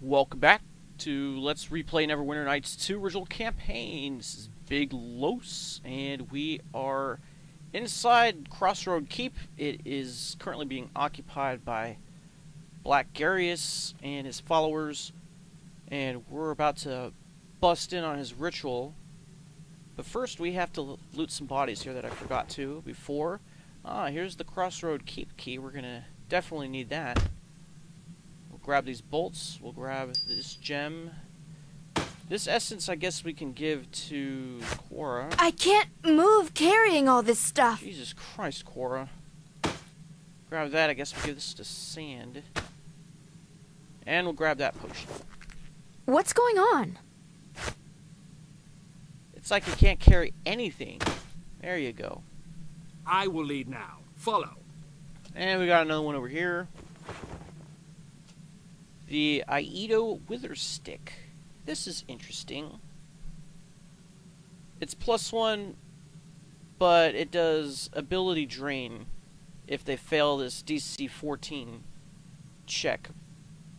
Welcome back to Let's Replay Neverwinter Nights 2 original campaign. This is Big Los, and we are inside Crossroad Keep. It is currently being occupied by Black Garius and his followers, and we're about to bust in on his ritual. But first we have to loot some bodies here that I forgot to before. Here's the Crossroad Keep key. We're gonna definitely need that. Grab these bolts. We'll grab this gem. This essence, I guess we can give to Cora. I can't move carrying all this stuff. Jesus Christ, Cora. Grab that. I guess we'll give this to Sand. And we'll grab that potion. What's going on? It's like you can't carry anything. There you go. I will lead now. Follow. And we got another one over here. The Aido Wither Stick. This is interesting. It's +1, but it does ability drain if they fail this DC 14 check,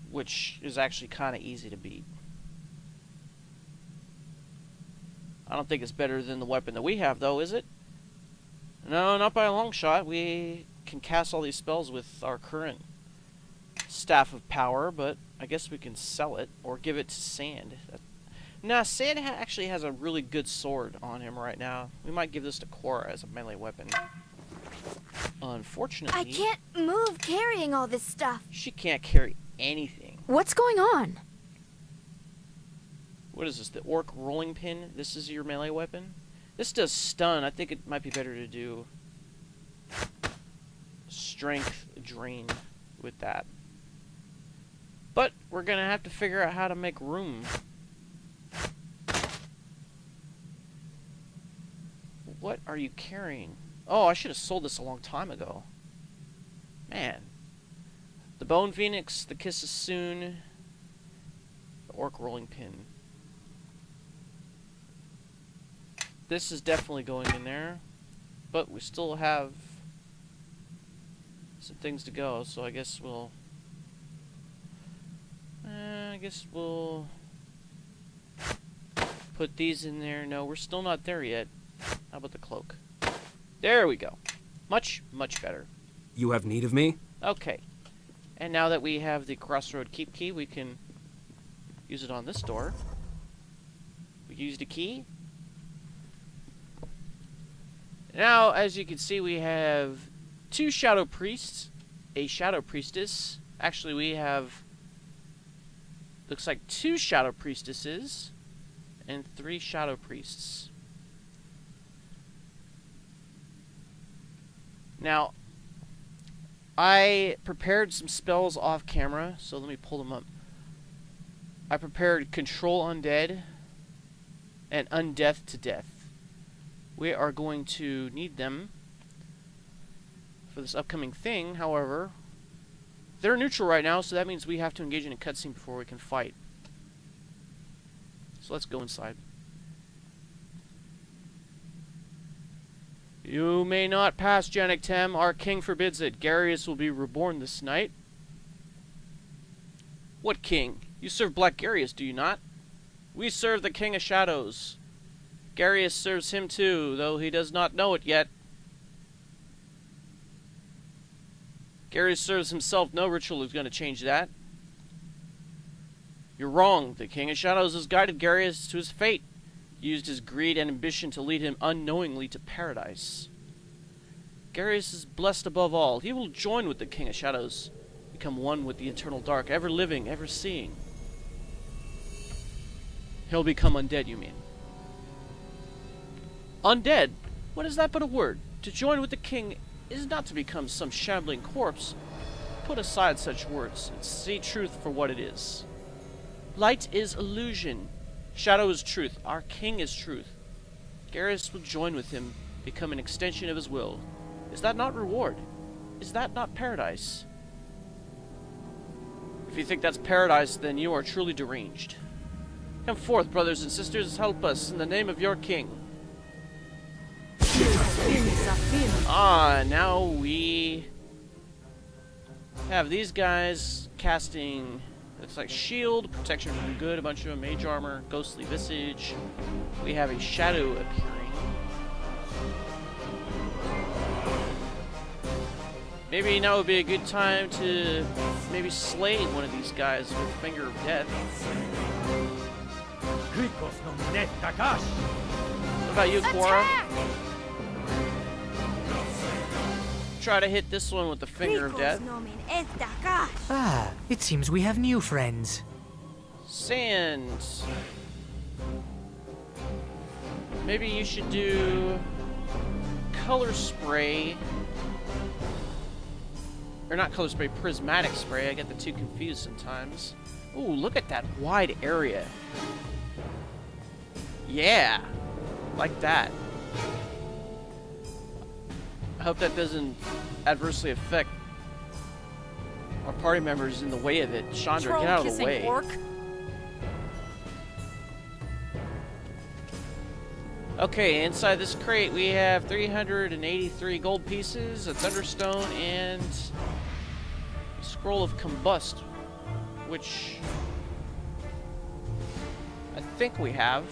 which is actually kind of easy to beat. I don't think it's better than the weapon that we have, though, is it? No, not by a long shot. We can cast all these spells with our current Staff of Power, but I guess we can sell it or give it to Sand. Nah, Sand actually has a really good sword on him right now. We might give this to Cora as a melee weapon. Unfortunately, I can't move carrying all this stuff. she can't carry anything. What's going on? What is this? The Orc Rolling Pin? This is your melee weapon? This does stun. I think it might be better to do Strength Drain with that. But we're going to have to figure out how to make room. What are you carrying? Oh, I should have sold this a long time ago. Man. The Bone Phoenix, the Kiss of Soon, the Orc Rolling Pin. This is definitely going in there. But we still have some things to go, so I guess we'll put these in there. No, we're still not there yet. How about the cloak? There we go. Much, much better. You have need of me? Okay. And now that we have the Crossroad Keep key, we can use it on this door. We used a key. Now, as you can see, we have 2 Shadow Priests, a Shadow Priestess. Actually, we have, looks like 2 Shadow Priestesses and 3 Shadow Priests. Now, I prepared some spells off camera, so let me pull them up. I prepared Control Undead and Undeath to Death. We are going to need them for this upcoming thing. However, they're neutral right now, so that means we have to engage in a cutscene before we can fight. So let's go inside. You may not pass, Janik Tem. Our king forbids it. Garius will be reborn this night. What king? You serve Black Garius, do you not? We serve the King of Shadows. Garius serves him too, though he does not know it yet. Garius serves himself. No ritual is going to change that. You're wrong. The King of Shadows has guided Garius to his fate. He used his greed and ambition to lead him unknowingly to paradise. Garius is blessed above all. He will join with the King of Shadows, become one with the eternal dark, ever living, ever seeing. He'll become undead, you mean? Undead? What is that but a word? To join with the king is not to become some shambling corpse. Put aside such words and see truth for what it is. Light is illusion. Shadow is truth. Our king is truth. Garius will join with him, become an extension of his will. Is that not reward? Is that not paradise? If you think that's paradise, then you are truly deranged. Come forth, brothers and sisters, help us in the name of your king. Now we have these guys casting Looks like shield, protection from good, a bunch of them, mage armor, ghostly visage. We have a shadow appearing. Maybe now would be a good time to maybe slay one of these guys with Finger of Death. What about you, Quora? Try to hit this one with the Finger of Death. Ah, it seems we have new friends. Sand. Maybe you should do color spray. Or not color spray, prismatic spray. I get the two confused sometimes. Ooh, look at that wide area. Yeah, like that. I hope that doesn't adversely affect our party members in the way of it. Chandra, get out of the way. Orc. Okay, inside this crate we have 383 gold pieces, a thunderstone, and a scroll of combust, which I think we have.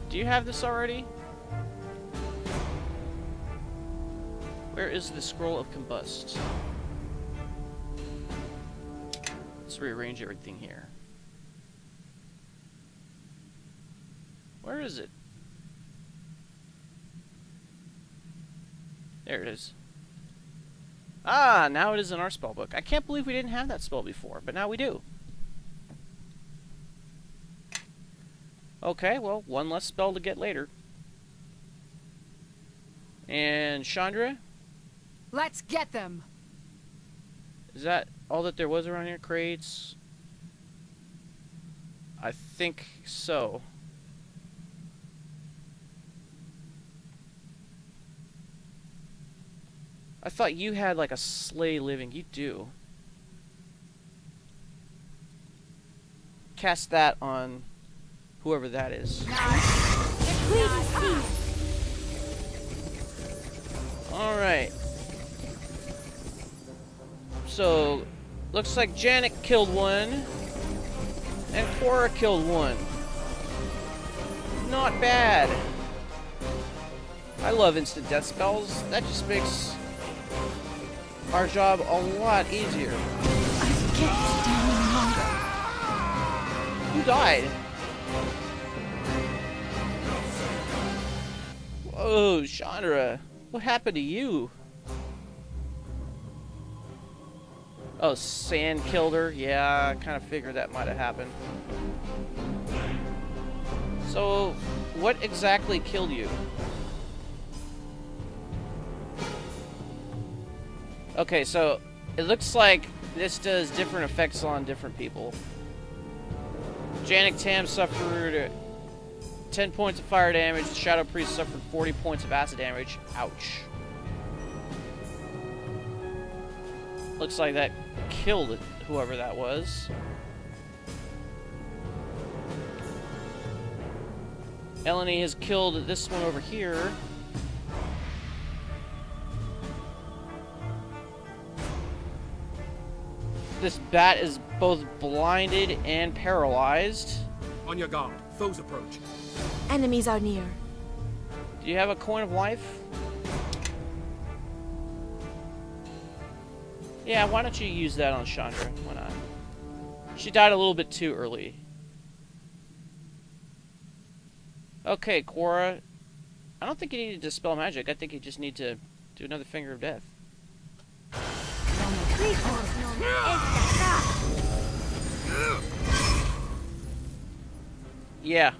Do you have this already? Where is the scroll of combust? Let's rearrange everything here. Where is it? There it is. Ah, now it is in our spell book. I can't believe we didn't have that spell before, but now we do. Okay, well, one less spell to get later. And Chandra? Let's get them. Is that all that there was around here? Crates? I think so. I thought you had like a slay living. You do. Cast that on whoever that is. Alright. So, looks like Janet killed one. And Quora killed one. Not bad. I love instant death spells. That just makes our job a lot easier. I can't stand any longer. Who died? Whoa, Chandra. What happened to you? Oh, sand killed her? Yeah, I kind of figured that might have happened. So, what exactly killed you? Okay, so it looks like this does different effects on different people. Janik Tam suffered 10 points of fire damage. The Shadow Priest suffered 40 points of acid damage. Ouch. Looks like that killed whoever that was. Eleni has killed this one over here. This bat is both blinded and paralyzed. On your guard. Foes approach. Enemies are near. Do you have a coin of life? Yeah, why don't you use that on Chandra? Why not? She died a little bit too early. Okay, Quora. I don't think you need to dispel magic. I think you just need to do another Finger of Death. Yeah,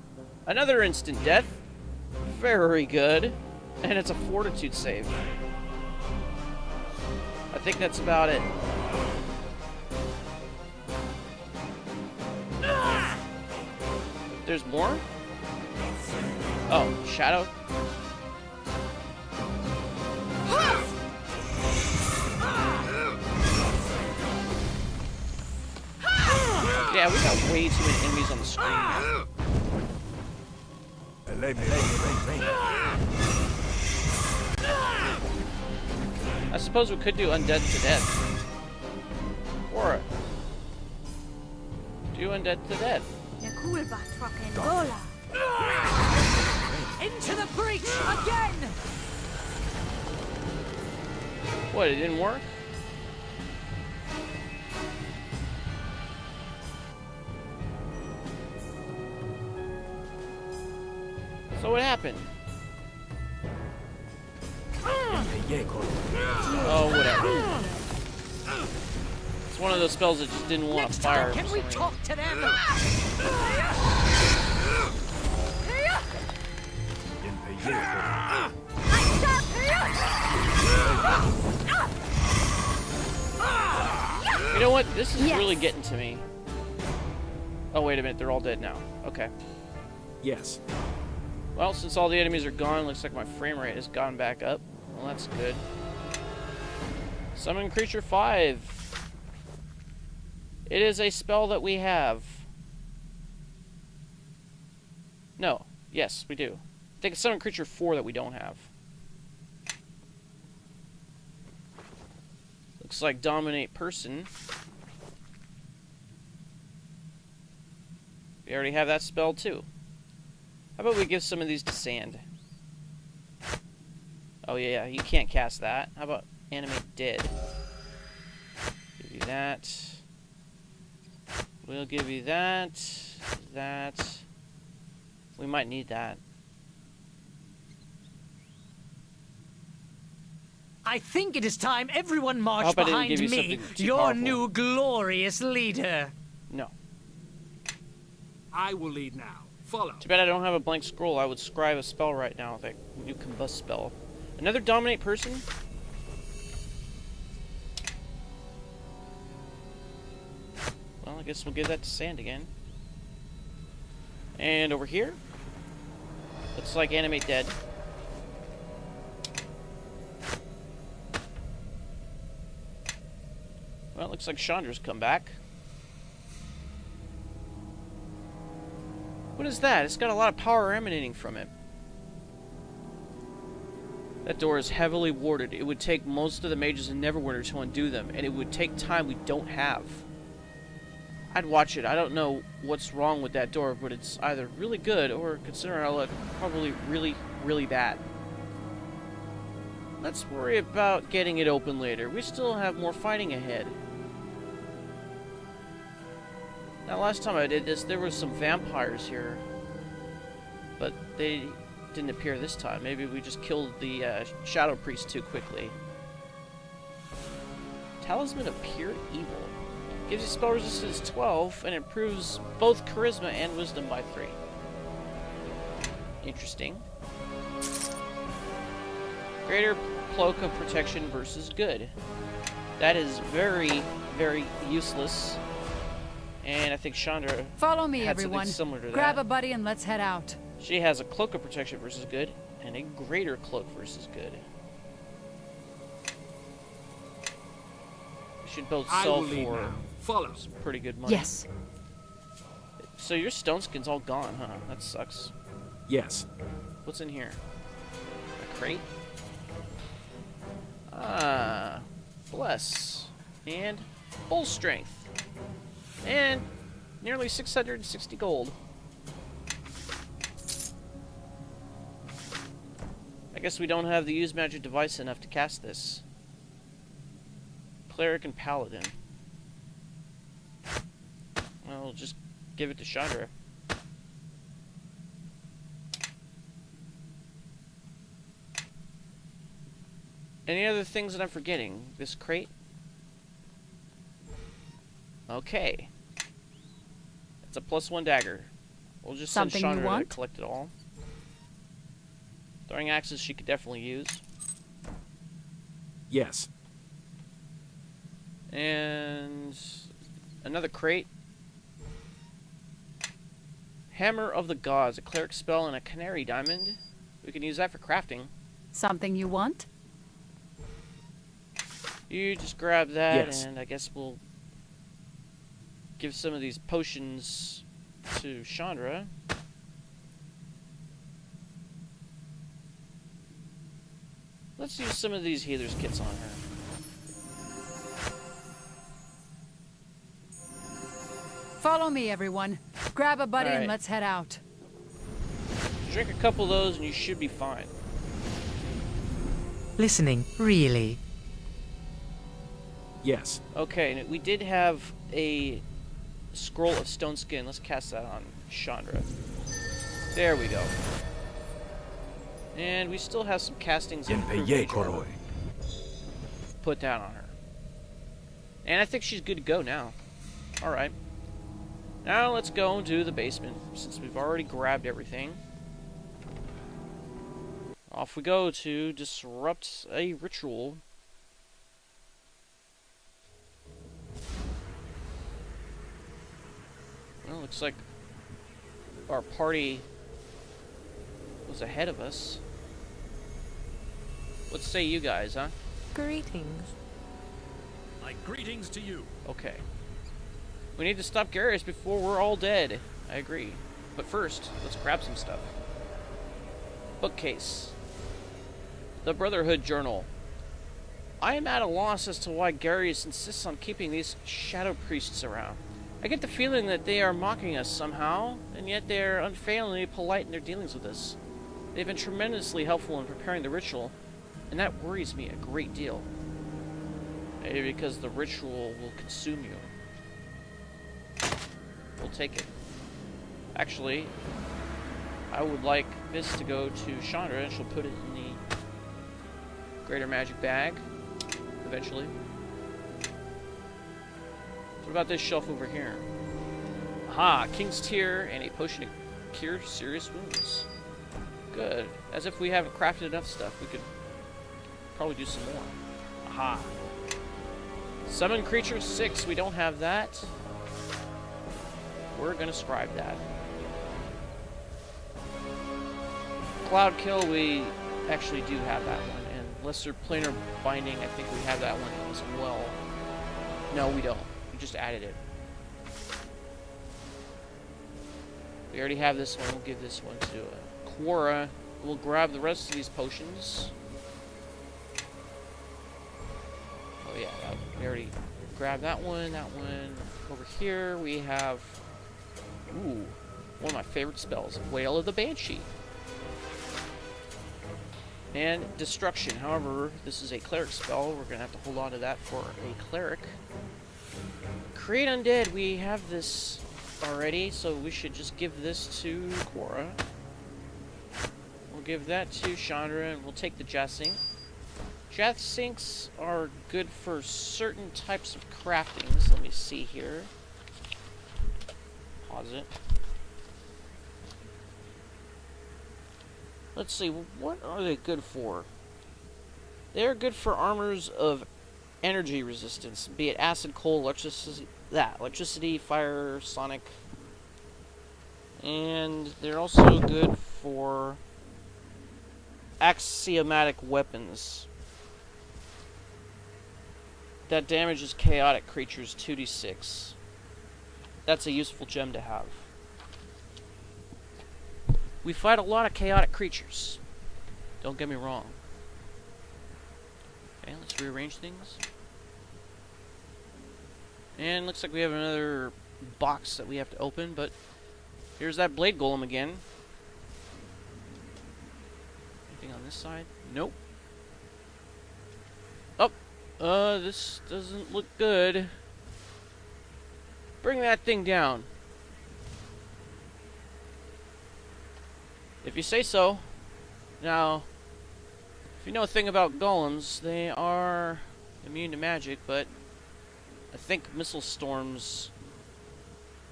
another instant death. Very good. And it's a fortitude save. I think that's about it. There's more? Oh, Shadow? Yeah, we got way too many enemies on the screen. I suppose we could do undead to death. Or do undead to death. Into the breach again! What, it didn't work? So what happened? Oh, whatever. It's one of those spells that just didn't want to fire. Can we talk to them? You know what? This is really getting to me. Oh, wait a minute. They're all dead now. Okay. Yes. Well, since all the enemies are gone, looks like my frame rate has gone back up. Well, that's good. Summon Creature 5. It is a spell that we have. No. Yes, we do. I think it's Summon Creature 4 that we don't have. Looks like Dominate Person. We already have that spell too. How about we give some of these to Sand? Oh yeah, you can't cast that. How about Animate Dead? Give you that. We'll give you that. That. We might need that. I think it is time everyone I marched hope I didn't behind give you me, something too your powerful. new glorious leader. No. I will lead now. Follow. Too bad I don't have a blank scroll. I would scribe a spell right now with that new combust spell. Another Dominate Person? Well, I guess we'll give that to Sand again. And over here? Looks like Animate Dead. Well, it looks like Chandra's come back. What is that? It's got a lot of power emanating from it. That door is heavily warded. It would take most of the mages in Neverwinter to undo them, and it would take time we don't have. I'd watch it. I don't know what's wrong with that door, but it's either really good or, considering our luck, probably really, really bad. Let's worry about getting it open later. We still have more fighting ahead. Now, last time I did this, there were some vampires here, but they didn't appear this time. Maybe we just killed the Shadow Priest too quickly. Talisman of Pure Evil. Gives you spell resistance 12 and improves both Charisma and Wisdom by 3. Interesting. Greater Cloak of Protection versus Good. That is very, very useless. And I think Chandra Follow me, had everyone. something similar to Grab that. a buddy and let's head out. She has a Cloak of Protection versus Good and a Greater Cloak versus Good. We should both I sell will lead for now. Follow. some pretty good money. Yes. So your stone skin's all gone, huh? That sucks. Yes. What's in here? A crate? Ah, bless. And full strength. And nearly 660 gold. I guess we don't have the use magic device enough to cast this. Cleric and Paladin. Well, we'll just give it to Chandra. Any other things that I'm forgetting? This crate? Okay. It's a +1 dagger. We'll just send Something you Chandra to want? collect it all. Throwing axes she could definitely use. Yes. And another crate. Hammer of the Gods, a cleric spell and a canary diamond. We can use that for crafting. Something you want? You just grab that, Yes. and I guess we'll give some of these potions to Chandra. Let's use some of these healers kits on her. Follow me, everyone. Grab a buddy All right. and let's head out. Drink a couple of those and you should be fine. Listening, really. Yes. Okay, and we did have a scroll of stone skin. Let's cast that on Chandra. There we go. And we still have some castings of improved mage armor. Put that on her. And I think she's good to go now. Alright. Now let's go into the basement, since we've already grabbed everything. Off we go to disrupt a ritual. Well, looks like our party was ahead of us. What say you guys, huh? Greetings. My greetings to you. Okay. We need to stop Garius before we're all dead. I agree. But first, let's grab some stuff. Bookcase. The Brotherhood Journal. I am at a loss as to why Garius insists on keeping these shadow priests around. I get the feeling that they are mocking us somehow, and yet they are unfailingly polite in their dealings with us. They've been tremendously helpful in preparing the ritual, and that worries me a great deal. Maybe because the ritual will consume you. We'll take it. Actually, I would like this to go to Chandra, and she'll put it in the Greater Magic Bag, eventually. What about this shelf over here? Aha, King's Tear and a potion to cure serious wounds. Good. As if we haven't crafted enough stuff, we could probably do some more. Aha. Summon Creature 6, we don't have that. We're gonna scribe that. Cloud Kill, we actually do have that one. And Lesser Planar Binding, I think we have that one as well. No, we don't. We just added it. We already have this one. We'll give this one to Quora. We'll grab the rest of these potions. Oh yeah, we already grabbed that one. That one. Over here we have... Ooh, one of my favorite spells. Wail of the Banshee. And Destruction. However, this is a cleric spell. We're going to have to hold on to that for a cleric. Create Undead. We have this already, so we should just give this to Quora. We'll give that to Chandra, and we'll take the Jassink. Jassinks are good for certain types of craftings. Let me see here. Pause it. Let's see, what are they good for? They're good for armors of energy resistance, be it acid, cold, electricity, fire, sonic. And they're also good for axiomatic weapons. That damages chaotic creatures 2d6. That's a useful gem to have. We fight a lot of chaotic creatures. Don't get me wrong. Okay, let's rearrange things. And looks like we have another box that we have to open, but here's that Blade Golem again. Anything on this side? Nope. Oh, this doesn't look good. Bring that thing down. If you say so. Now, if you know a thing about golems, they are immune to magic, but I think missile storms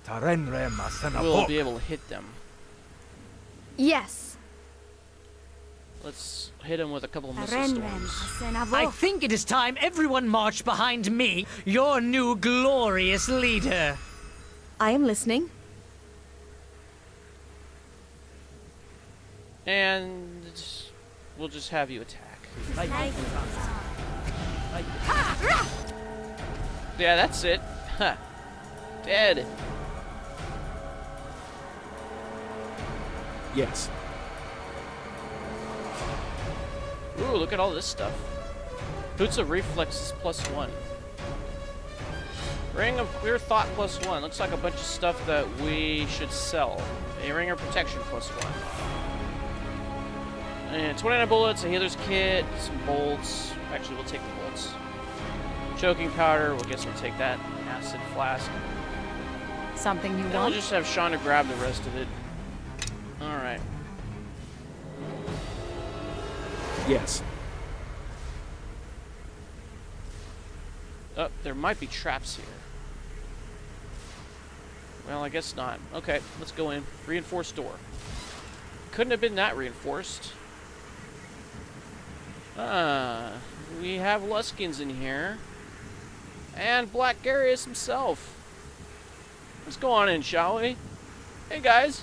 will be able to hit them. Yes. Let's hit them with a couple of missile storms. I think it is time everyone marched behind me, your new glorious leader. I am listening. And we'll just have you attack. Yeah, that's it. Huh. Dead. Yes. Ooh, look at all this stuff. Boots of Reflexes +1. Ring of Clear Thought +1. Looks like a bunch of stuff that we should sell. A Ring of Protection +1. And 29 bullets, a healer's kit, some bolts. Actually, we'll take the bolts. Choking powder, well, guess we'll take that. Acid flask. Something you Then we'll want? just have Shauna grab the rest of it. Alright. Yes. Oh, there might be traps here. Well, I guess not. Okay, let's go in. Reinforced door. Couldn't have been that reinforced. We have Luskans in here. And Black Garius himself. Let's go on in, shall we? Hey, guys.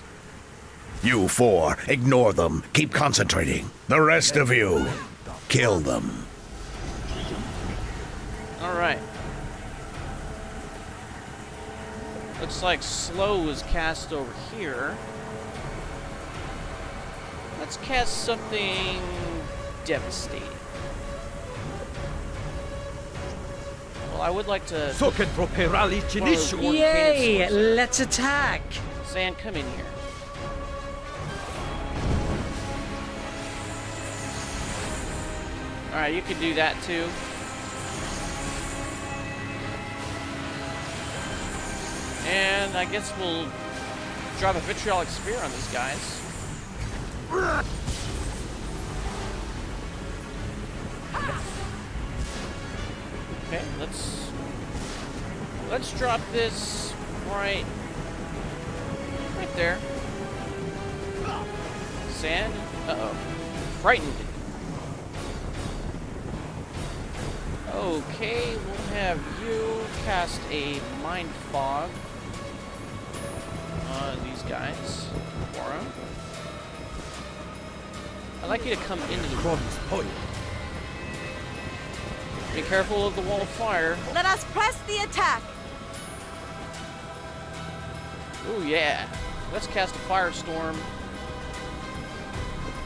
You four, ignore them. Keep concentrating. The rest of you, kill them. Alright. Looks like slow was cast over here. Let's cast something devastating. Well, I would like to... Yay! Let's attack! Sand, come in here. Alright, you can do that too. And I guess we'll drop a vitriolic spear on these guys. Okay, let's drop this right there. Sand. Uh-oh. Frightened. Okay, we'll have you cast a mind fog on these guys. Laura. I'd like you to come into the room. Be careful of the wall of fire. Let us press the attack. Ooh, yeah. Let's cast a firestorm.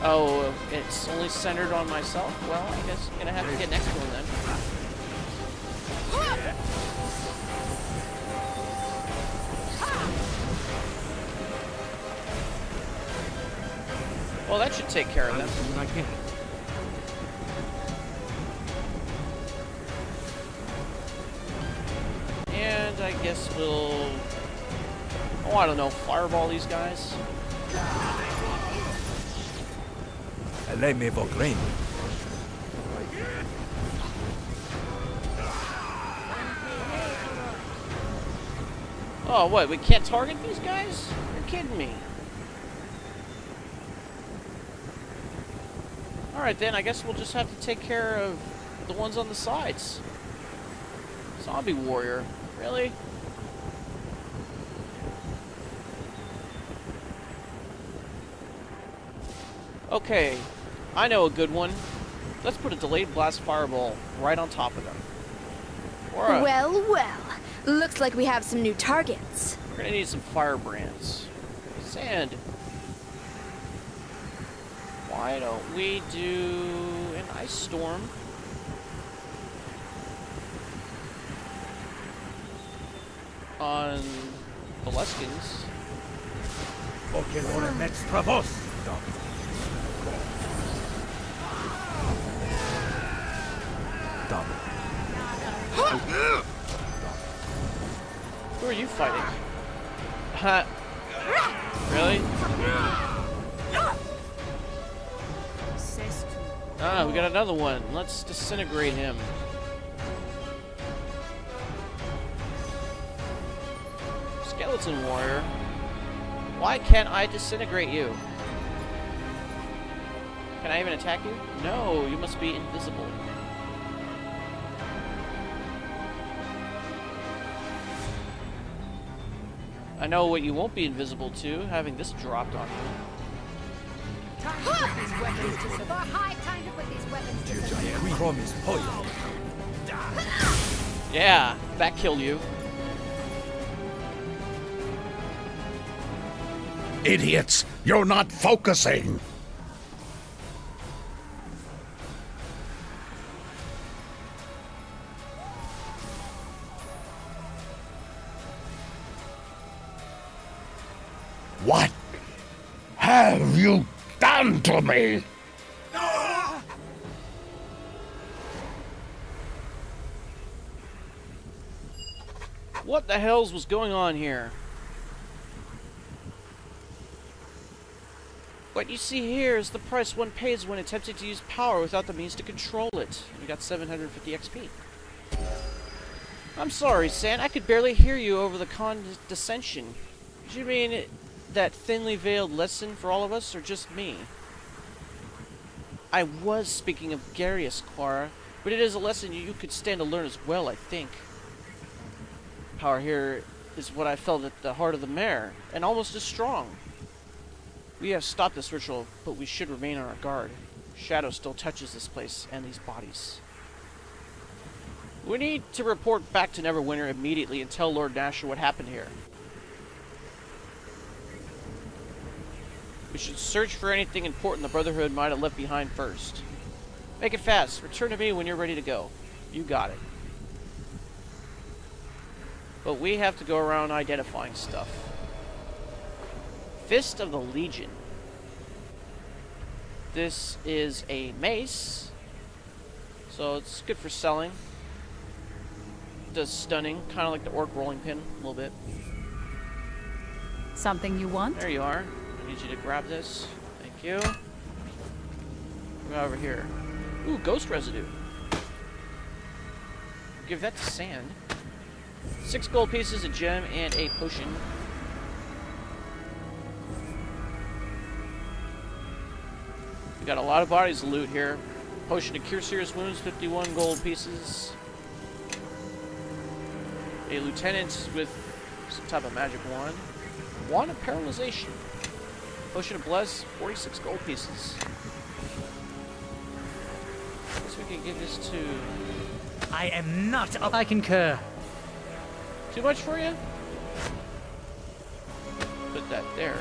Oh, it's only centered on myself? Well, I guess I'm gonna have to get next to him then. Well, that should take care of them. I can. And I guess we'll... Oh, I don't know. Fireball these guys. Oh, what? We can't target these guys? You're kidding me. Alright then, I guess we'll just have to take care of the ones on the sides. Zombie warrior. Really? Okay, I know a good one. Let's put a delayed blast fireball right on top of them. Or Well, well. Looks like we have some new targets. we're gonna need some firebrands. Sand. Why don't we do an ice storm? On the Luskans. Who are you fighting? Huh? Really? Ah, we got another one. Let's disintegrate him. Skeleton warrior. Why can't I disintegrate you? Can I even attack you? No, you must be invisible. I know what you won't be invisible to, having this dropped on you. Time to put these weapons to some... High time to put these weapons to some... Yeah, that killed you. Idiots, you're not focusing. What have you done to me? What the hells was going on here? What you see here is the price one pays when attempting to use power without the means to control it. You got 750 XP. I'm sorry, San. I could barely hear you over the condescension. Did you mean that thinly veiled lesson for all of us, or just me? I was speaking of Garius, Quara, but it is a lesson you could stand to learn as well, I think. Power here is what I felt at the heart of the mare, and almost as strong. We have stopped this ritual, but we should remain on our guard. Shadow still touches this place and these bodies. We need to report back to Neverwinter immediately and tell Lord Nasher what happened here. We should search for anything important the Brotherhood might have left behind first. Make it fast. Return to me when you're ready to go. You got it. But we have to go around identifying stuff. Fist of the Legion. This is a mace, so it's good for selling. Does stunning, kind of like the orc rolling pin, a little bit. Something you want? There you are. I need you to grab this. Thank you. Go over here. Ooh, ghost residue. Give that to Sand. 6 gold pieces, a gem, and a potion. We got a lot of bodies to loot here. Potion to cure serious wounds, 51 gold pieces. A lieutenant with some type of magic wand. Wand of paralyzation. Potion of bless, 46 gold pieces. Guess we can give this to... I am not up. I concur. Too much for you? Put that there.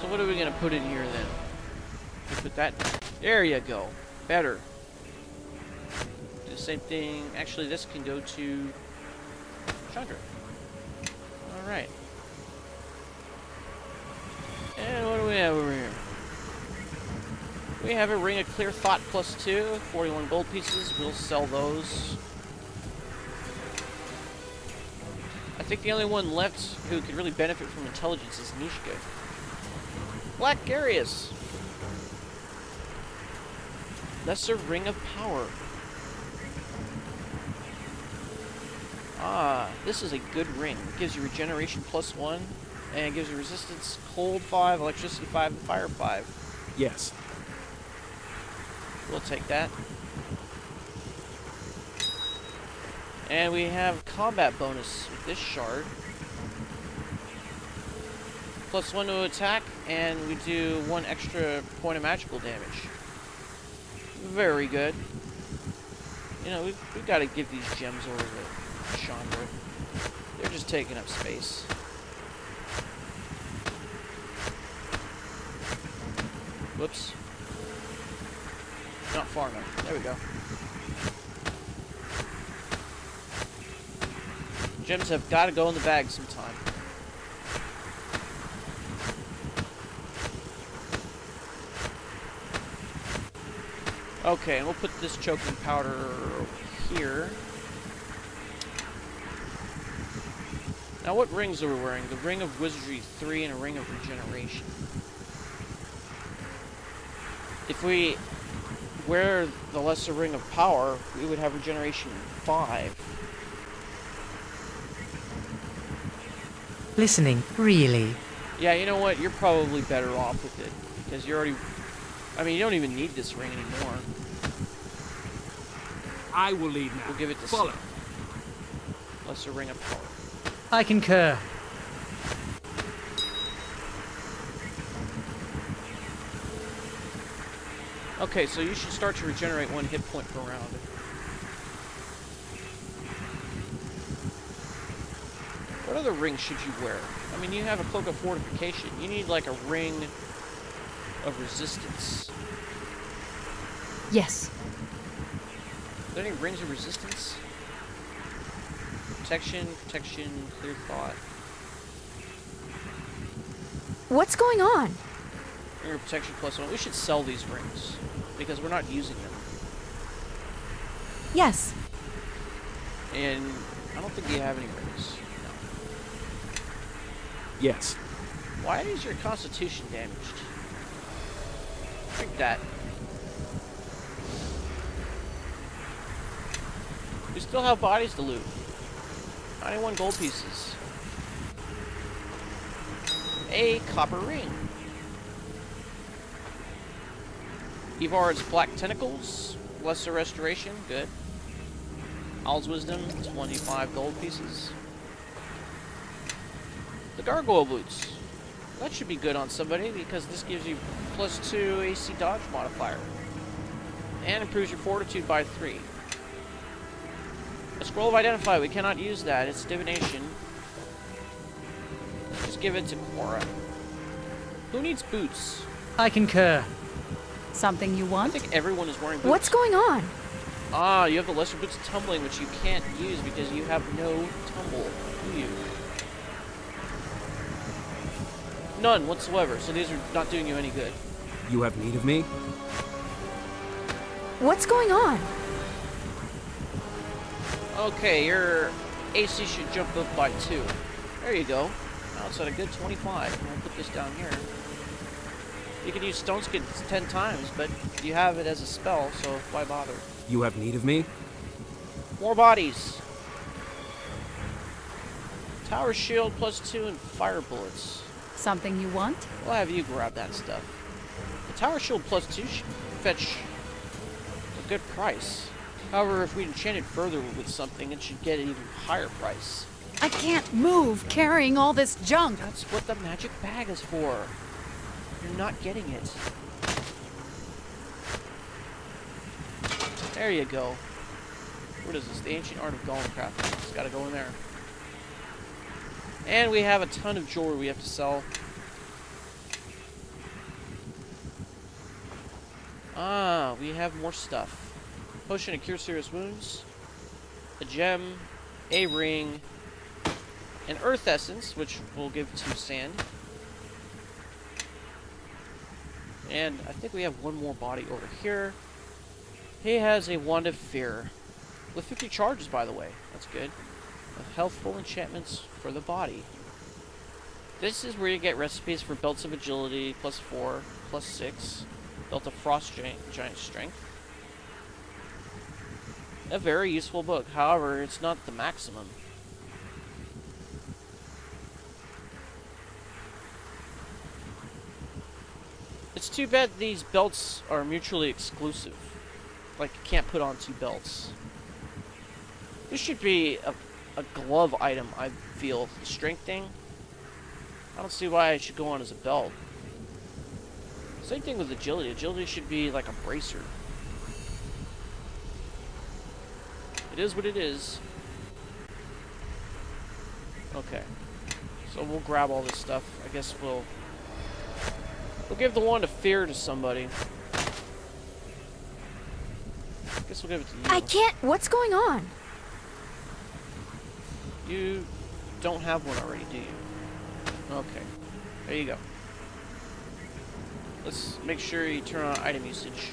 So what are we gonna put in here then? We put that. There you go. Better. Do the same thing. Actually, this can go to Chandra. All right. And what do we have over here? We have a Ring of Clear Thought +2, 41 gold pieces. We'll sell those. I think the only one left who could really benefit from intelligence is Nishka. Black Garius. Lesser Ring of Power. Ah, this is a good ring. It gives you regeneration +1, and it gives you resistance cold 5, electricity 5, and fire 5. Yes. We'll take that. And we have combat bonus with this shard. +1 to attack, and we do 1 extra point of magical damage. Very good. You know, we've got to give these gems over to Chandra. They're just taking up space. Whoops. Not far enough. There we go. Gems have got to go in the bag sometime. Okay, and we'll put this choking powder here. Now, what rings are we wearing? The Ring of Wizardry 3 and a Ring of Regeneration. If we wear the Lesser Ring of Power, we would have Regeneration 5. Listening, really? Yeah, you know what? You're probably better off with it. Because you're already... I mean, you don't even need this ring anymore. I will lead now. We'll give it to Follow. Sam. Lesser Ring of Power. I concur. Okay, so you should start to regenerate 1 hit point per round. What other ring should you wear? I mean, you have a Cloak of Fortification. You need like a ring of resistance. Yes. Are there any rings of resistance? Protection, clear thought. What's going on? Your protection +1. We should sell these rings because we're not using them. Yes. And I don't think you have any rings. No. Yes. Why is your constitution damaged? Drink that. We still have bodies to loot. 91 gold pieces. A copper ring. Ivar's Black Tentacles. Lesser Restoration. Good. Owl's Wisdom. 25 gold pieces. The Gargoyle Boots. That should be good on somebody because this gives you +2 AC dodge modifier. And improves your fortitude by 3. A Scroll of Identify. We cannot use that. It's divination. Just give it to Cora. Who needs boots? I concur. Something you I want? think everyone is wearing boots. What's going on? Ah, you have the Lesser Boots of Tumbling, which you can't use because you have no tumble, do you? None whatsoever, so these are not doing you any good. You have need of me? What's going on? Okay, your AC should jump up by 2. There you go. Now it's at a good 25. I'll put this down here. You can use Stone Skin 10 times, but you have it as a spell, so why bother? You have need of me? More bodies. Tower Shield +2 and Fire Bullets. Something you want? We'll have you grab that stuff. The Tower Shield +2 should fetch a good price. However, if we enchant it further with something, it should get an even higher price. I can't move carrying all this junk. That's what the magic bag is for. You're not getting it. There you go. What is this? The Ancient Art of Golem Crafting. It's gotta go in there. And we have a ton of jewelry we have to sell. Ah, we have more stuff. Potion to cure serious wounds. A gem. A ring. An earth essence, which we'll give to Sand. And I think we have one more body over here. He has a Wand of Fear. With 50 charges, by the way. That's good. Healthful enchantments for the body. This is where you get recipes for Belts of Agility, +4, +6. Belt of Frost Giant Strength. A very useful book. However, it's not the maximum. It's too bad these belts are mutually exclusive. Like, you can't put on 2 belts. This should be a glove item, I feel. The strength thing. I don't see why it should go on as a belt. Same thing with agility. Agility should be like a bracer. It is what it is. Okay. So we'll grab all this stuff. I guess we'll give the Wand of Fear to somebody. I guess we'll give it to you. I can't. What's going on? You don't have one already, do you? Okay. There you go. Let's make sure you turn on item usage.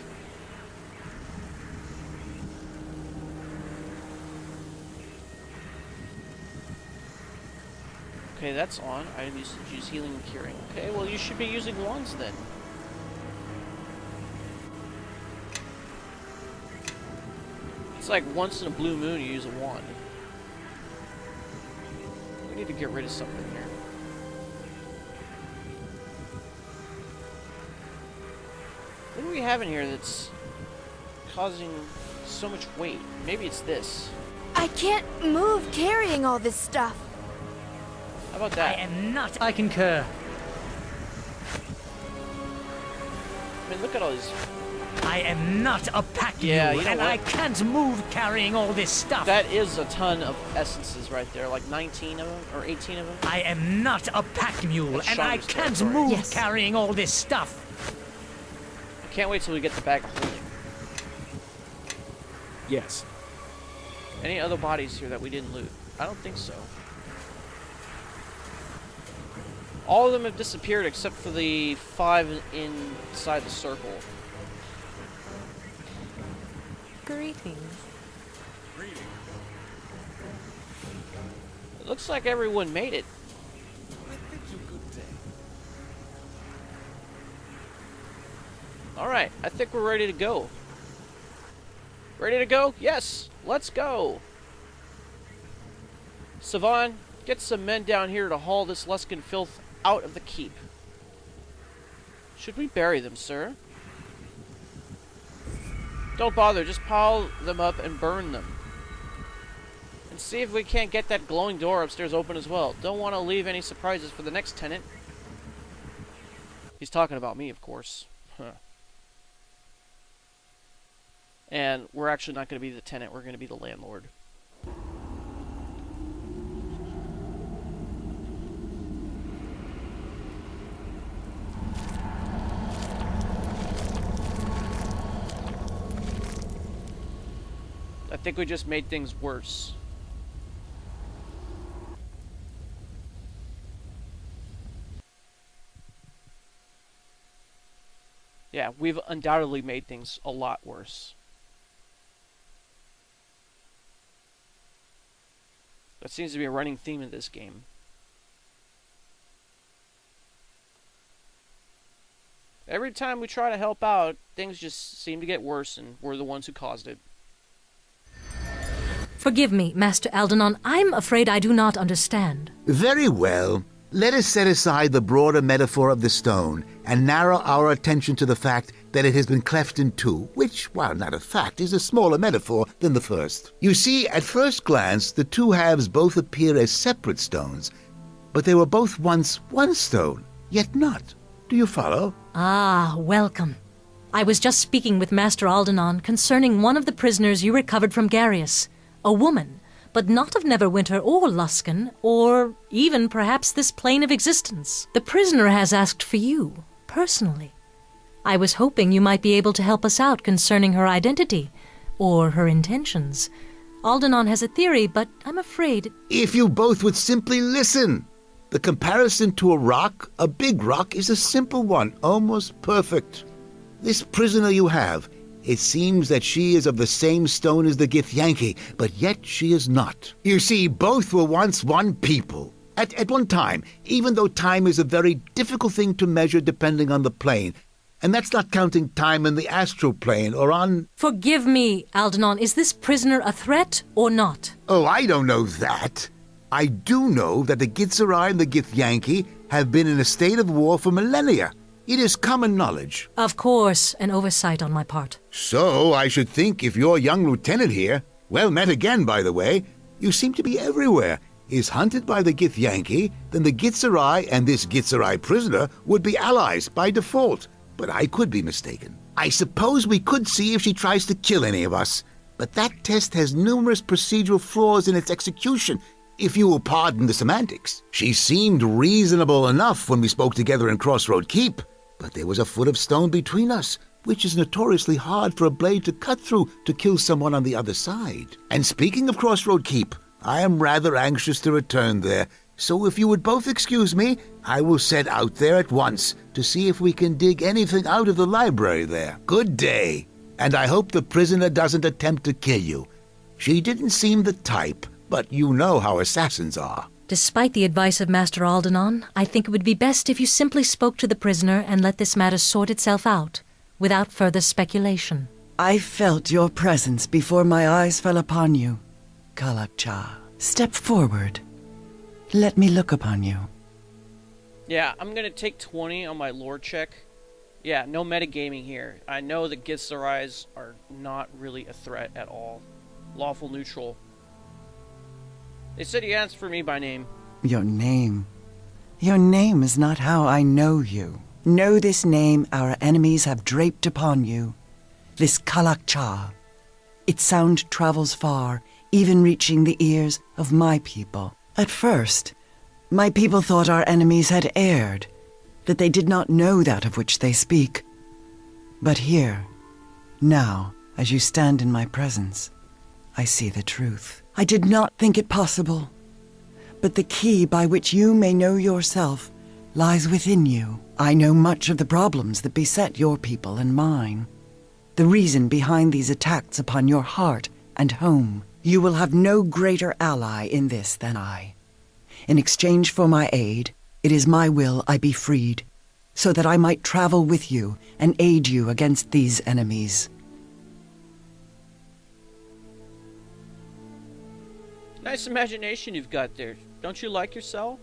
Okay, that's on. Item usage is healing and curing. Okay, well you should be using wands then. It's like once in a blue moon you use a wand. We need to get rid of something here. What do we have in here that's causing so much weight? Maybe it's this. I can't move carrying all this stuff. How about I that? am not. I concur. I mean, look at all these. I am not a pack Yeah, mule, you know and what? I can't move carrying all this stuff. That is a ton of essences right there, like 19 of them or 18 of them. I am not a pack mule, That's and I Chandra's can't territory. move Yes. carrying all this stuff. I can't wait till we get the bag of holding. Yes. Any other bodies here that we didn't loot? I don't think so. All of them have disappeared except for the 5 inside the circle. Greetings. It looks like everyone made it. Alright, I think we're ready to go. Ready to go? Yes! Let's go! Savon, get some men down here to haul this Luskan filth out of the keep. Should we bury them, sir? Don't bother, just pile them up and burn them. And see if we can't get that glowing door upstairs open as well. Don't want to leave any surprises for the next tenant. He's talking about me, of course. Huh. And we're actually not going to be the tenant, we're going to be the landlord. I think we just made things worse. Yeah, we've undoubtedly made things a lot worse. That seems to be a running theme in this game. Every time we try to help out, things just seem to get worse, and we're the ones who caused it. Forgive me, Master Aldenon. I'm afraid I do not understand. Very well. Let us set aside the broader metaphor of the stone and narrow our attention to the fact that it has been cleft in two, which, while not a fact, is a smaller metaphor than the first. You see, at first glance, the two halves both appear as separate stones, but they were both once one stone, yet not. Do you follow? Ah, welcome. I was just speaking with Master Aldenon concerning one of the prisoners you recovered from Garius, a woman, but not of Neverwinter or Luskan, or even perhaps this plane of existence. The prisoner has asked for you, personally. I was hoping you might be able to help us out concerning her identity, or her intentions. Aldenon has a theory, but I'm afraid... If you both would simply listen! The comparison to a rock, a big rock, is a simple one, almost perfect. This prisoner you have, it seems that she is of the same stone as the Githyanki, but yet she is not. You see, both were once one people. At one time, even though time is a very difficult thing to measure depending on the plane. And that's not counting time in the astral plane or on... Forgive me, Aldenon. Is this prisoner a threat or not? Oh, I don't know that. I do know that the Githzerzai and the Githyanki have been in a state of war for millennia. It is common knowledge. Of course, an oversight on my part. So, I should think if your young lieutenant here, well met again, by the way, you seem to be everywhere, is hunted by the Githyanki, then the Githzerzai and this Githzerzai prisoner would be allies by default. But I could be mistaken. I suppose we could see if she tries to kill any of us. But that test has numerous procedural flaws in its execution, if you will pardon the semantics. She seemed reasonable enough when we spoke together in Crossroad Keep. But there was a foot of stone between us, which is notoriously hard for a blade to cut through to kill someone on the other side. And speaking of Crossroad Keep, I am rather anxious to return there, so if you would both excuse me, I will set out there at once to see if we can dig anything out of the library there. Good day, and I hope the prisoner doesn't attempt to kill you. She didn't seem the type, but you know how assassins are. Despite the advice of Master Aldenon, I think it would be best if you simply spoke to the prisoner and let this matter sort itself out, without further speculation. I felt your presence before my eyes fell upon you, Kalakcha. Step forward. Let me look upon you. Yeah, I'm gonna take 20 on my lore check. Yeah, no metagaming here. I know that Githzerzais are not really a threat at all. Lawful neutral. They said he asked for me by name. Your name. Your name is not how I know you. Know this name our enemies have draped upon you. This Kalakcha. Its sound travels far, even reaching the ears of my people. At first, my people thought our enemies had erred, that they did not know that of which they speak. But here, now, as you stand in my presence, I see the truth. I did not think it possible. But the key by which you may know yourself lies within you. I know much of the problems that beset your people and mine. The reason behind these attacks upon your heart and home. You will have no greater ally in this than I. In exchange for my aid, it is my will I be freed, so that I might travel with you and aid you against these enemies. Nice imagination you've got there. Don't you like your cell?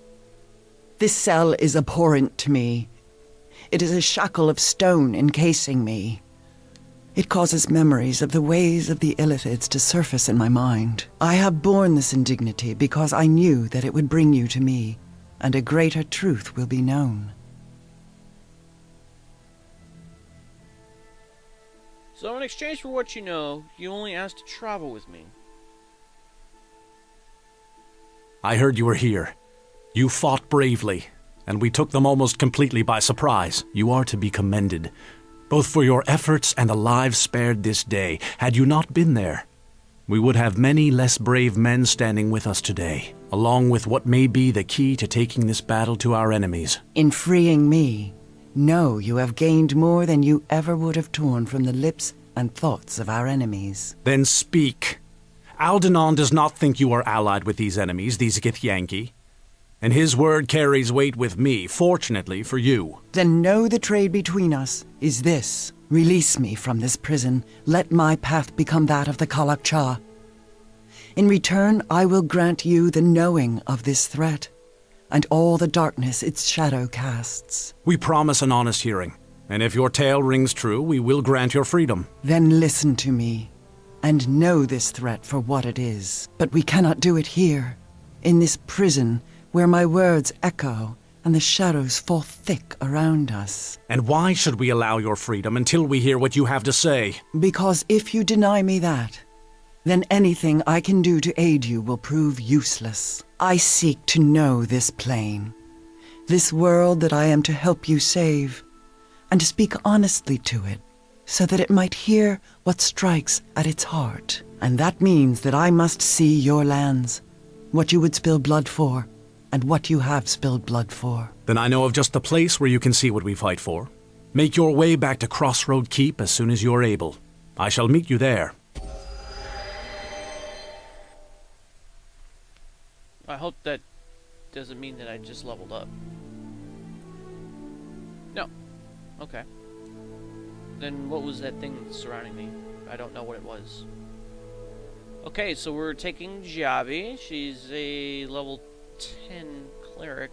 This cell is abhorrent to me. It is a shackle of stone encasing me. It causes memories of the ways of the Illithids to surface in my mind. I have borne this indignity because I knew that it would bring you to me, and a greater truth will be known. So in exchange for what you know, you only asked to travel with me. I heard you were here. You fought bravely, and we took them almost completely by surprise. You are to be commended, both for your efforts and the lives spared this day. Had you not been there, we would have many less brave men standing with us today, along with what may be the key to taking this battle to our enemies. In freeing me, know you have gained more than you ever would have torn from the lips and thoughts of our enemies. Then speak. Aldenon does not think you are allied with these enemies, these Githyanki, and his word carries weight with me, fortunately for you. Then know the trade between us is this. Release me from this prison. Let my path become that of the Kalakcha. In return, I will grant you the knowing of this threat, and all the darkness its shadow casts. We promise an honest hearing, and if your tale rings true, we will grant your freedom. Then listen to me, and know this threat for what it is. But we cannot do it here, in this prison, where my words echo and the shadows fall thick around us. And why should we allow your freedom until we hear what you have to say? Because if you deny me that, then anything I can do to aid you will prove useless. I seek to know this plane, this world that I am to help you save, and to speak honestly to it, so that it might hear what strikes at its heart. And that means that I must see your lands, what you would spill blood for, and what you have spilled blood for. Then I know of just the place where you can see what we fight for. Make your way back to Crossroad Keep as soon as you are able. I shall meet you there. I hope that doesn't mean that I just leveled up. No. Okay. Then what was that thing surrounding me? I don't know what it was. Okay, so we're taking Zhjaeve. She's a level 10 cleric.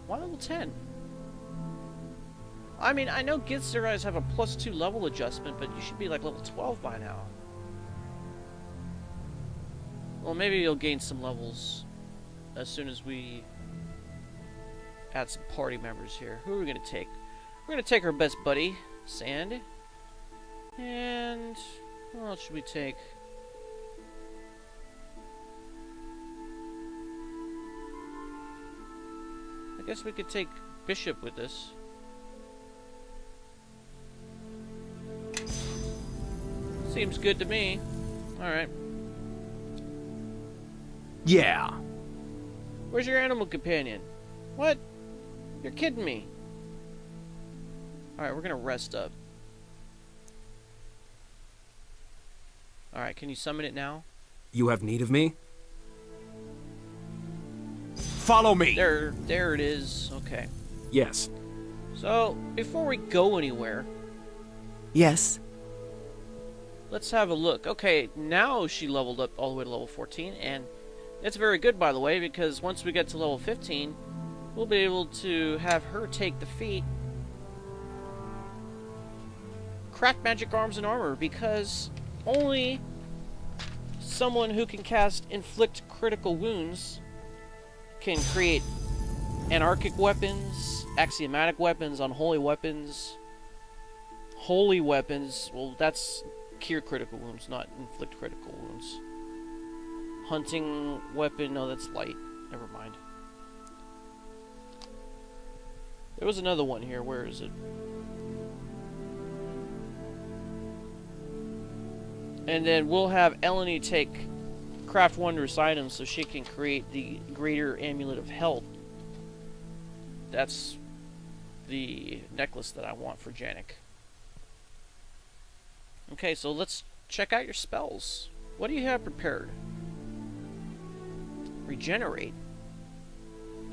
Why level 10? I mean, I know Githzerzai have a +2 level adjustment, but you should be like level 12 by now. Well, maybe you'll gain some levels as soon as we add some party members here. Who are we going to take? We're going to take our best buddy, Sand. And who else should we take? I guess we could take Bishop with us. Seems good to me. Alright. Yeah. Where's your animal companion? What? You're kidding me. Alright, we're gonna rest up. Alright, can you summon it now? You have need of me? Follow me! There it is. Okay. Yes. So, before we go anywhere, Yes? let's have a look. Okay, now she leveled up all the way to level 14, and it's very good, by the way, because once we get to level 15, we'll be able to have her take the feat Crack Magic Arms and Armor, because only someone who can cast Inflict Critical Wounds can create anarchic weapons, axiomatic weapons, unholy weapons, holy weapons. Well, that's cure critical wounds, not inflict critical wounds. Hunting weapon, no, that's light. Never mind. There was another one here. Where is it? And then we'll have Eleni take craft wondrous items so she can create the greater amulet of health. That's the necklace that I want for Janik. Okay, so let's check out your spells. What do you have prepared? Regenerate.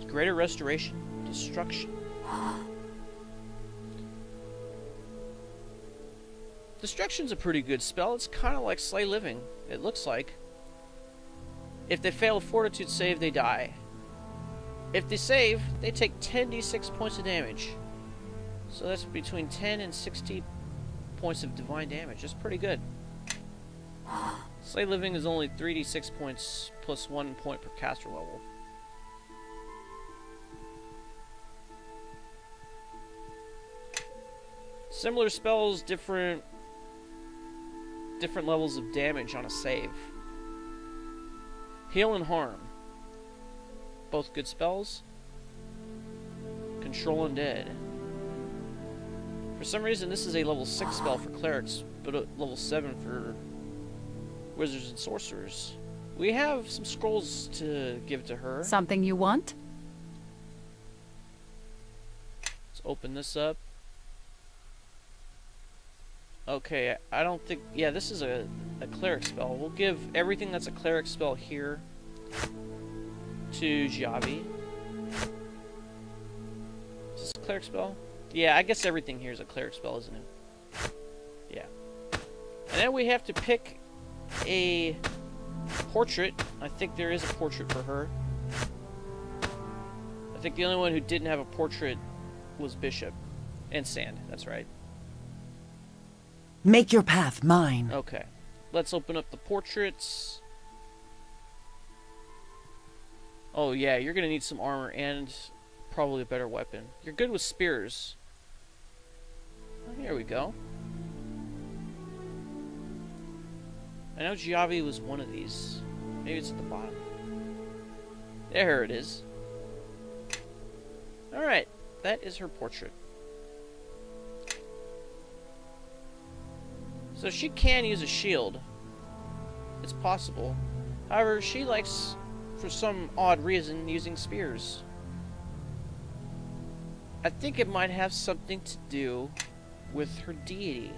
Greater restoration. Destruction. Destruction's a pretty good spell. It's kind of like Slay Living, it looks like. If they fail a fortitude save, they die. If they save, they take 10d6 points of damage. So that's between 10 and 60 points of divine damage. That's pretty good. Slay Living is only 3d6 points plus 1 point per caster level. Similar spells, different levels of damage on a save. Heal and Harm. Both good spells. Control Undead. For some reason, this is a level 6 spell for clerics, but a level 7 for wizards and sorcerers. We have some scrolls to give to her. Something you want? Let's open this up. Okay, I don't think... Yeah, this is a cleric spell. We'll give everything that's a cleric spell here to Zhjaeve. Is this a cleric spell? Yeah, I guess everything here is a cleric spell, isn't it? Yeah. And then we have to pick a portrait. I think there is a portrait for her. I think the only one who didn't have a portrait was Bishop. And Sand, that's right. Make your path mine. Okay. Let's open up the portraits. Oh yeah, you're gonna need some armor and probably a better weapon. You're good with spears. Oh, here we go. I know Zhjaeve was one of these. Maybe it's at the bottom. There it is. Alright, that is her portrait. So she can use a shield. It's possible. However, she likes, for some odd reason, using spears. I think it might have something to do with her deity.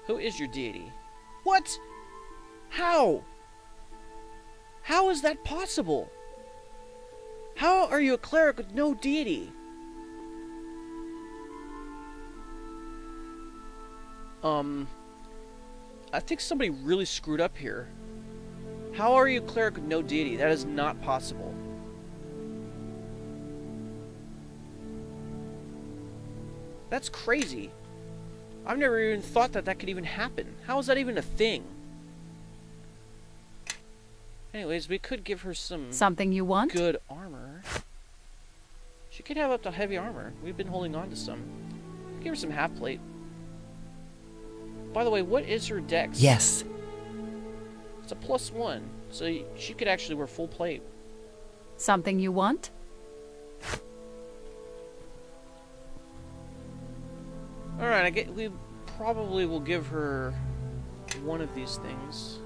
Who is your deity? What? How? How is that possible? How are you a cleric with no deity? I think somebody really screwed up here. How are you a cleric with no deity? That is not possible. That's crazy. I've never even thought that that could even happen. How is that even a thing? Anyways, we could give her something you want? Good armor. She could have up to heavy armor. We've been holding on to some. Give her some half plate. By the way, what is her dex? Yes. It's a +1, so she could actually wear full plate. Something you want? Alright, we probably will give her one of these things.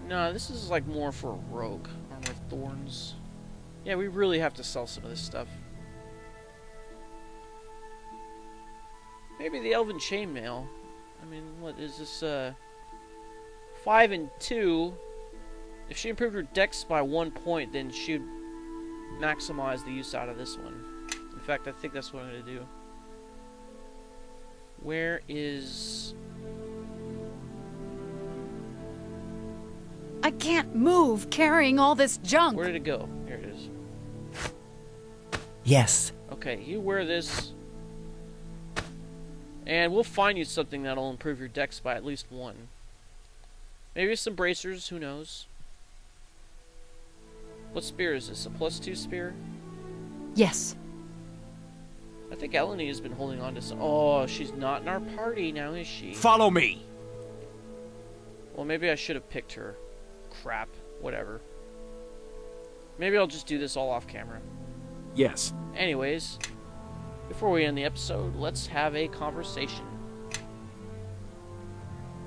No, this is like more for a rogue. Armor of Thorns. Yeah, we really have to sell some of this stuff. Maybe the Elven Chainmail. I mean, what is this, 5 and 2. If she improved her dex by 1 point, then she'd maximize the use out of this one. In fact, I think that's what I'm going to do. Where is... I can't move carrying all this junk. Where did it go? Here it is. Yes. Okay, you wear this. And we'll find you something that'll improve your dex by at least 1. Maybe some bracers, who knows? What spear is this? A +2 spear? Yes. I think Eleni has been holding on to some... Oh, she's not in our party now, is she? Follow me! Well, maybe I should have picked her. Crap. Whatever. Maybe I'll just do this all off camera. Yes. Anyways, before we end the episode, let's have a conversation.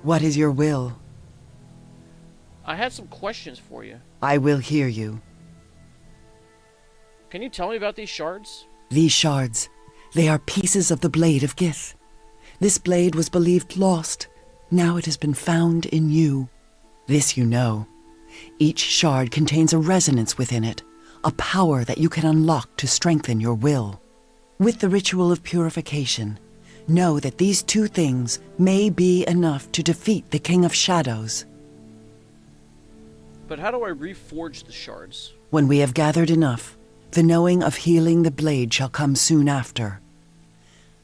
What is your will? I had some questions for you. I will hear you. Can you tell me about these shards? These shards, they are pieces of the blade of Gith. This blade was believed lost. Now it has been found in you. This you know. Each shard contains a resonance within it, a power that you can unlock to strengthen your will. With the ritual of purification, know that these two things may be enough to defeat the King of Shadows. But how do I reforge the shards? When we have gathered enough, the knowing of healing the blade shall come soon after.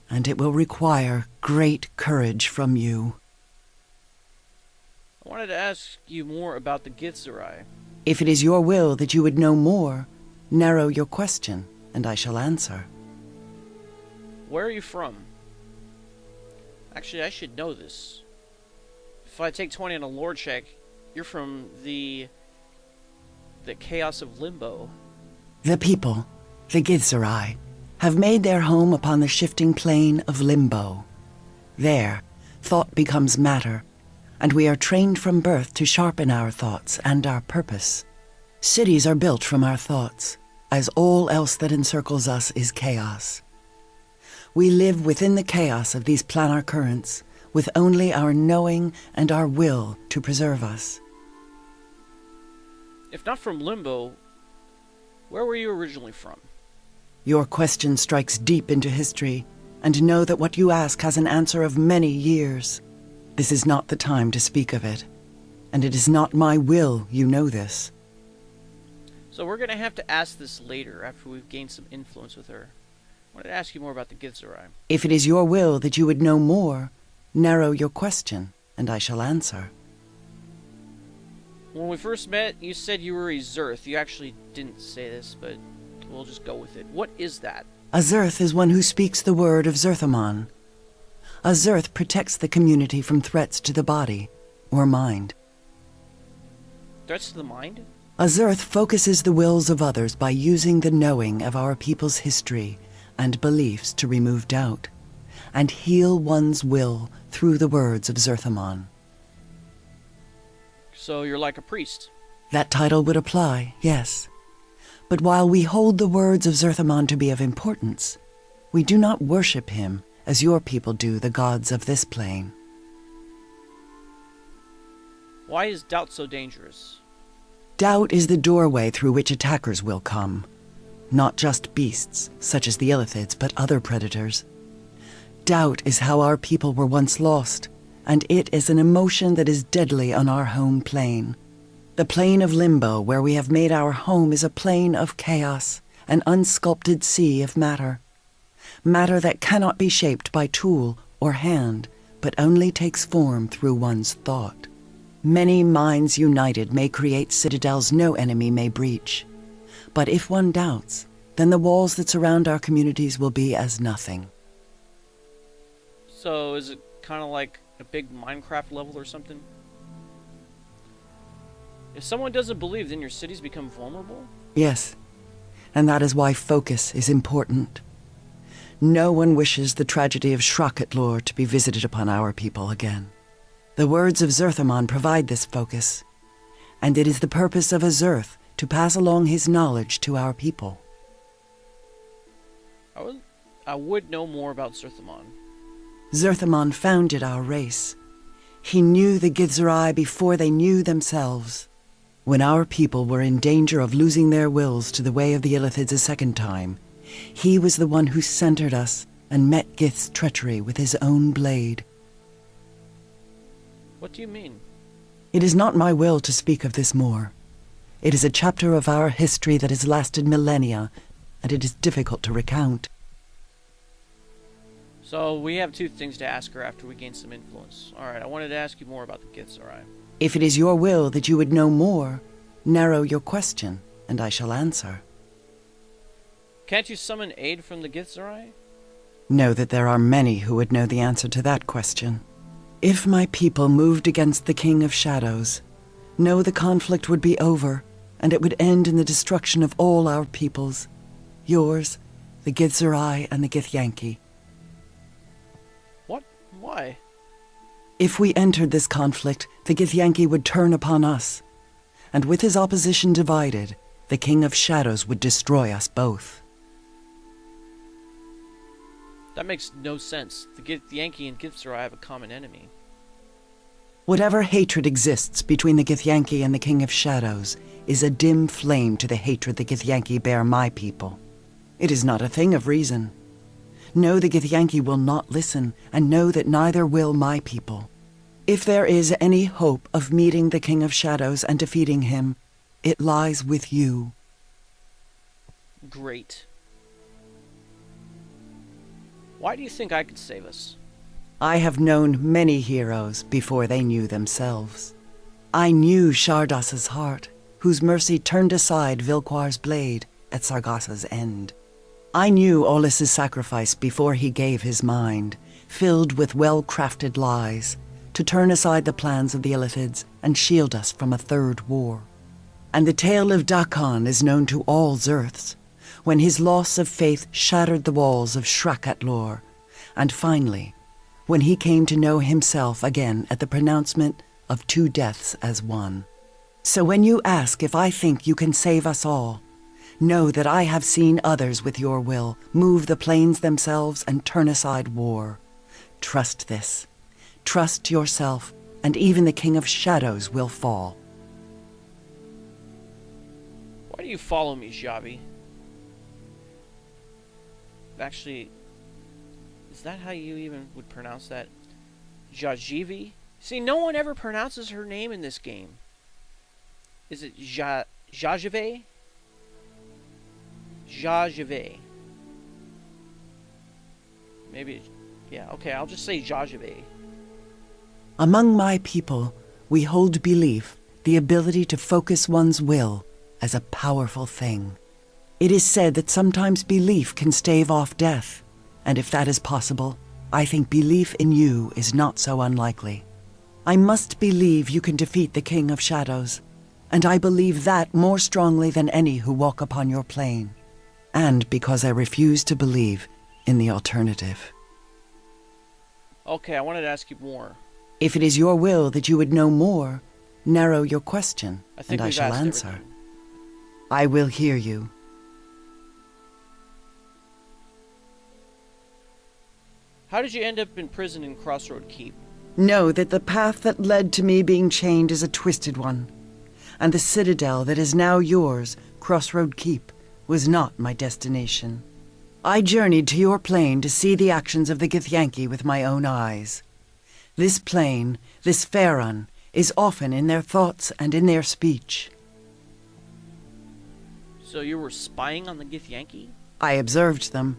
And it will require great courage from you. I wanted to ask you more about the Githzerzai. If it is your will that you would know more, narrow your question, and I shall answer. Where are you from? Actually, I should know this. If I take 20 on a lore check, you're from the chaos of Limbo. The people, the Githzerzai, have made their home upon the shifting plane of Limbo. There, thought becomes matter, and we are trained from birth to sharpen our thoughts and our purpose. Cities are built from our thoughts, as all else that encircles us is chaos. We live within the chaos of these planar currents, with only our knowing and our will to preserve us. If not from Limbo, where were you originally from? Your question strikes deep into history, and know that what you ask has an answer of many years. This is not the time to speak of it, and it is not my will you know this. So we're going to have to ask this later, after we've gained some influence with her. I wanted to ask you more about the Githzerzai. If it is your will that you would know more, narrow your question, and I shall answer. When we first met, you said you were a Zerth. You actually didn't say this, but we'll just go with it. What is that? A Zerth is one who speaks the word of Zerthamon. A Zerth protects the community from threats to the body or mind. Threats to the mind? A Zerth focuses the wills of others by using the knowing of our people's history and beliefs to remove doubt, and heal one's will through the words of Zerthamon. So you're like a priest? That title would apply, yes. But while we hold the words of Zerthamon to be of importance, we do not worship him as your people do the gods of this plane. Why is doubt so dangerous? Doubt is the doorway through which attackers will come. Not just beasts, such as the Illithids, but other predators. Doubt is how our people were once lost, and it is an emotion that is deadly on our home plane. The plane of Limbo, where we have made our home, is a plane of chaos, an unsculpted sea of matter. Matter that cannot be shaped by tool or hand, but only takes form through one's thought. Many minds united may create citadels no enemy may breach. But if one doubts, then the walls that surround our communities will be as nothing. So is it kind of like a big Minecraft level or something? If someone doesn't believe, then your cities become vulnerable? Yes, and that is why focus is important. No one wishes the tragedy of Shrocket to be visited upon our people again. The words of Zerthamon provide this focus, and it is the purpose of a Zerth to pass along his knowledge to our people. I would know more about Zerthamon. Zerthamon founded our race. He knew the Githzerzai before they knew themselves. When our people were in danger of losing their wills to the way of the Illithids a second time, he was the one who centered us and met Gith's treachery with his own blade. What do you mean? It is not my will to speak of this more. It is a chapter of our history that has lasted millennia, and it is difficult to recount. So we have two things to ask her after we gain some influence. Alright, I wanted to ask you more about the Githzerzai. If it is your will that you would know more, narrow your question, and I shall answer. Can't you summon aid from the Githzerzai? Know that there are many who would know the answer to that question. If my people moved against the King of Shadows, know the conflict would be over, and it would end in the destruction of all our peoples. Yours, the Githzerzai, and the Githyanki. What? Why? If we entered this conflict, the Githyanki would turn upon us, and with his opposition divided, the King of Shadows would destroy us both. That makes no sense. The Githyanki and Githzerzai have a common enemy. Whatever hatred exists between the Githyanki and the King of Shadows is a dim flame to the hatred the Githyanki bear my people. It is not a thing of reason. Know the Githyanki will not listen, and know that neither will my people. If there is any hope of meeting the King of Shadows and defeating him, it lies with you. Great. Why do you think I could save us? I have known many heroes before they knew themselves. I knew Shardas's heart, whose mercy turned aside Vilquar's blade at Sargassa's end. I knew Olis's sacrifice before he gave his mind, filled with well-crafted lies, to turn aside the plans of the Illithids and shield us from a third war. And the tale of Dakan is known to all Zerths, when his loss of faith shattered the walls of Shrak-at-Lor, and finally, when he came to know himself again at the pronouncement of 2 deaths as one. So when you ask if I think you can save us all, know that I have seen others with your will move the plains themselves and turn aside war. Trust this. Trust yourself, and even the King of Shadows will fall. Why do you follow me, Zhjaeve? Actually, is that how you even would pronounce that? Zhjaeve? See, no one ever pronounces her name in this game. Is it Zhjaeve? Zhjaeve. Maybe, yeah, okay, I'll just say Zhjaeve. Among my people, we hold belief, the ability to focus one's will, as a powerful thing. It is said that sometimes belief can stave off death, and if that is possible, I think belief in you is not so unlikely. I must believe you can defeat the King of Shadows, and I believe that more strongly than any who walk upon your plane, and because I refuse to believe in the alternative. Okay, I wanted to ask you more. If it is your will that you would know more, narrow your question, and I we've shall asked answer. everything. I will hear you. How did you end up in prison in Crossroad Keep? Know that the path that led to me being chained is a twisted one, and the citadel that is now yours, Crossroad Keep, was not my destination. I journeyed to your plane to see the actions of the Githyanki with my own eyes. This plane, this Faerun, is often in their thoughts and in their speech. So you were spying on the Githyanki? I observed them.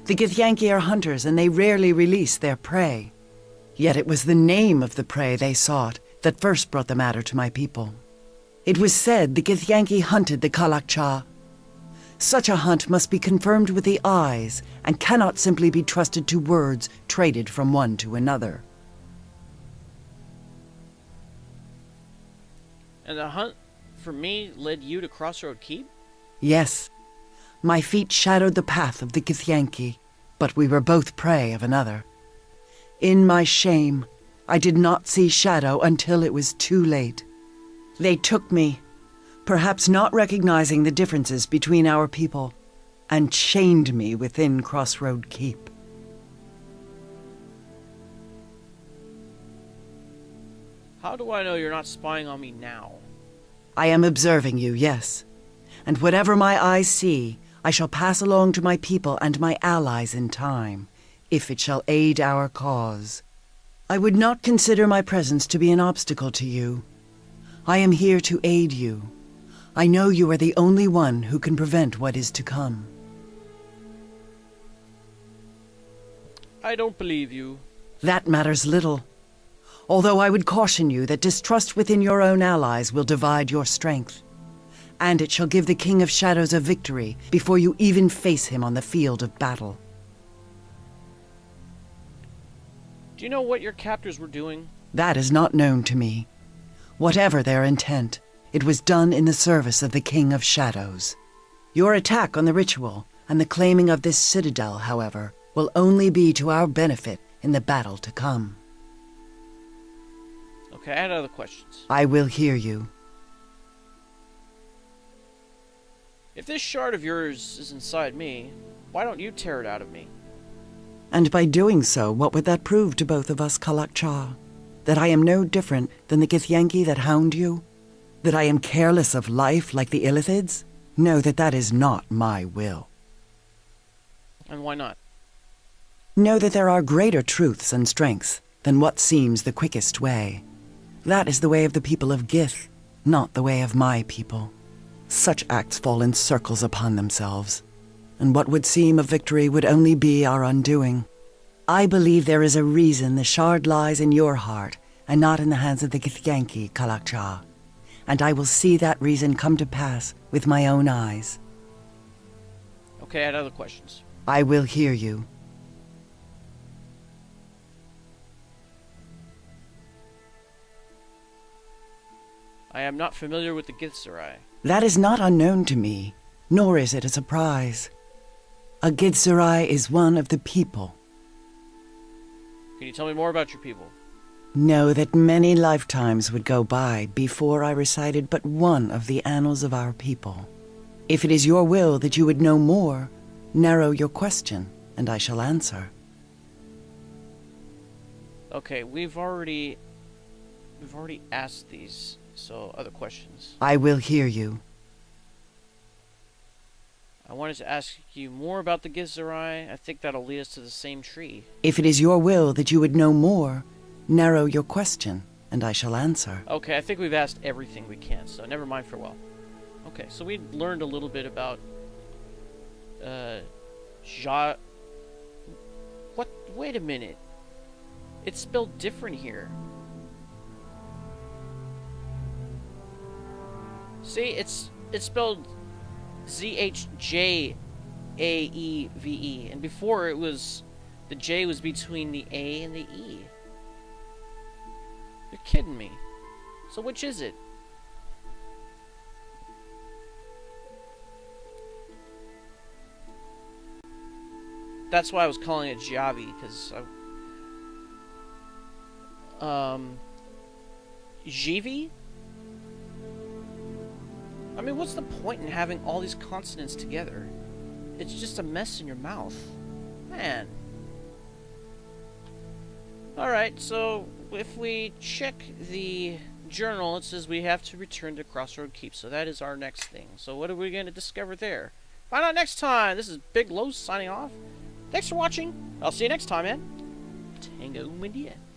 The Githyanki are hunters, and they rarely release their prey. Yet it was the name of the prey they sought that first brought the matter to my people. It was said the Githyanki hunted the Kalakcha. Such a hunt must be confirmed with the eyes, and cannot simply be trusted to words traded from one to another. And the hunt for me led you to Crossroad Keep? Yes. My feet shadowed the path of the Githyanki, but we were both prey of another. In my shame, I did not see Shadow until it was too late. They took me, perhaps not recognizing the differences between our people, and chained me within Crossroad Keep. How do I know you're not spying on me now? I am observing you, yes. And whatever my eyes see, I shall pass along to my people and my allies in time, if it shall aid our cause. I would not consider my presence to be an obstacle to you. I am here to aid you. I know you are the only one who can prevent what is to come. I don't believe you. That matters little. Although I would caution you that distrust within your own allies will divide your strength. And it shall give the King of Shadows a victory before you even face him on the field of battle. Do you know what your captors were doing? That is not known to me. Whatever their intent, it was done in the service of the King of Shadows. Your attack on the ritual and the claiming of this citadel, however, will only be to our benefit in the battle to come. Okay, I had other questions. I will hear you. If this shard of yours is inside me, why don't you tear it out of me? And by doing so, what would that prove to both of us, Kalak-Cha? That I am no different than the Githyanki that hound you? That I am careless of life like the Illithids? Know that that is not my will. And why not? Know that there are greater truths and strengths than what seems the quickest way. That is the way of the people of Gith, not the way of my people. Such acts fall in circles upon themselves, and what would seem a victory would only be our undoing. I believe there is a reason the shard lies in your heart, and not in the hands of the Githyanki, Kalak-Cha. And I will see that reason come to pass with my own eyes. Okay, I had other questions. I will hear you. I am not familiar with the Githzerzai. That is not unknown to me, nor is it a surprise. A Githzerzai is one of the people. Can you tell me more about your people? Know that many lifetimes would go by before I recited but one of the annals of our people. If it is your will that you would know more, narrow your question, and I shall answer. Okay, we've already asked these, so other questions. I will hear you. I wanted to ask you more about the Githzerzai. I think that'll lead us to the same tree. If it is your will that you would know more, narrow your question, and I shall answer. Okay, I think we've asked everything we can, so never mind for well. Okay, so we learned a little bit about Zhjaeve. What? Wait a minute. It's spelled different here. See, it's spelled Zhjaeve, and before it was the J was between the A and the E. You're kidding me. So which is it? That's why I was calling it Zhjaeve, because Zhjaeve? I mean, what's the point in having all these consonants together? It's just a mess in your mouth. Man. Alright, so if we check the journal, it says we have to return to Crossroad Keep. So that is our next thing. So what are we going to discover there? Find out next time. This is Big Los signing off. Thanks for watching. I'll see you next time, man. Tango India.